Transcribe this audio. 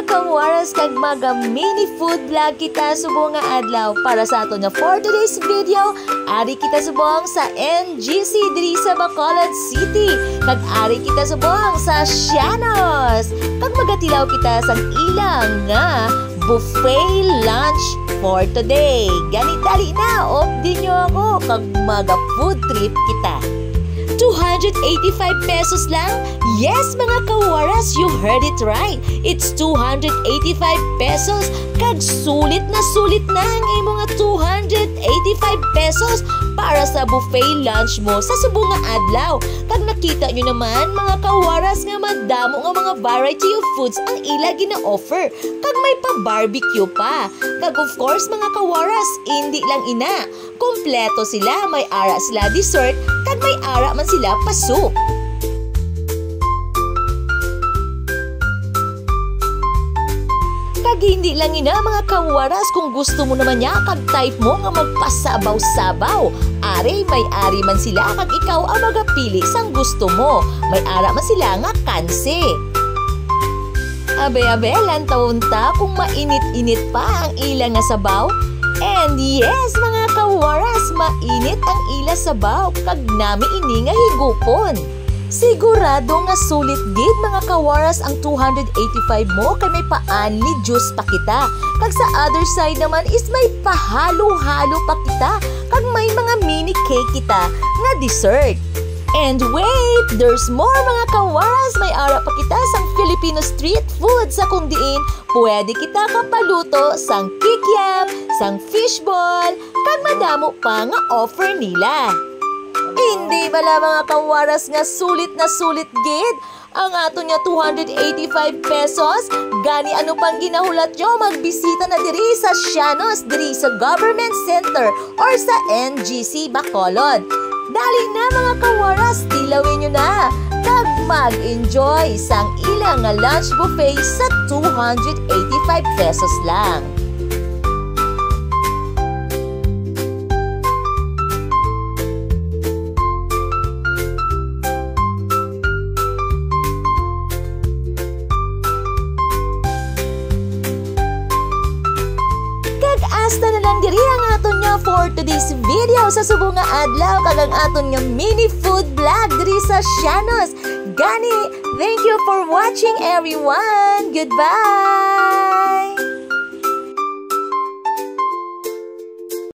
mga kawaras kag mga mini food vlog kita subong nga adlaw para sa ato nga for today's video. Ari kita subong sa NGC diri sa Bacolod City. Kag ari kita subong sa Llanos. Kag magatilaw kita sang ilang nga buffet lunch for today. Ganit-dali na, din nyo ako kag mga food trip kita. 285 pesos lang? Yes, mga kawaras, you heard it right. It's 285 pesos. Kag sulit na ang imong nga 285 pesos para sa buffet lunch mo sa subong nga adlaw. Kag nakita nyo naman, mga kawaras, nga madamo nga mga variety of foods ang ila gina-offer. Kag may pa-barbecue pa. Kag of course, mga kawaras, hindi lang ina. Kompleto sila, may ara sila dessert, kag may ara man sila pa soup. Kag hindi lang ina, mga kawaras, kung gusto mo naman niya, kag type mo nga magpasabaw-sabaw. Are, may ari man sila, kag ikaw ang magapili sang gusto mo. May ara man sila nga kanse. Abe, lantawon ta kung mainit-init pa ang ila nga sabaw. And yes, mga kawaras, mainit ang ila sabaw, kag nami ini nga higupon. Sigurado nga sulit gid, mga kawaras, ang 285 mo kay may pa-anli juice pa kita. Kag sa other side naman is may pahalo-halo pa kita, kag may mga mini cake kita nga dessert. And wait, there's more, mga kawaras. May ara pa kita sang Filipino street food sa kung diin pwede kita kapaluto sang kikiam, sang fishball, kag madamo pa nga offer nila. Hindi bala, mga kawaras, nga sulit na sulit gid ang ato niya 285 pesos. Gani ano pang ginahulat nyo, magbisita na diri sa Llanos, diri sa Government Center or sa NGC Bacolod. Dali na, mga kawaras, tilawin nyo na. Kag mag-enjoy sang ilang nga lunch buffet sa 285 pesos lang. Hasta na lang diri ang aton nga for today's video sa subong nga adlaw, kag ang aton nga mini food vlog diri sa Llanos. Gani, thank you for watching, everyone. Goodbye.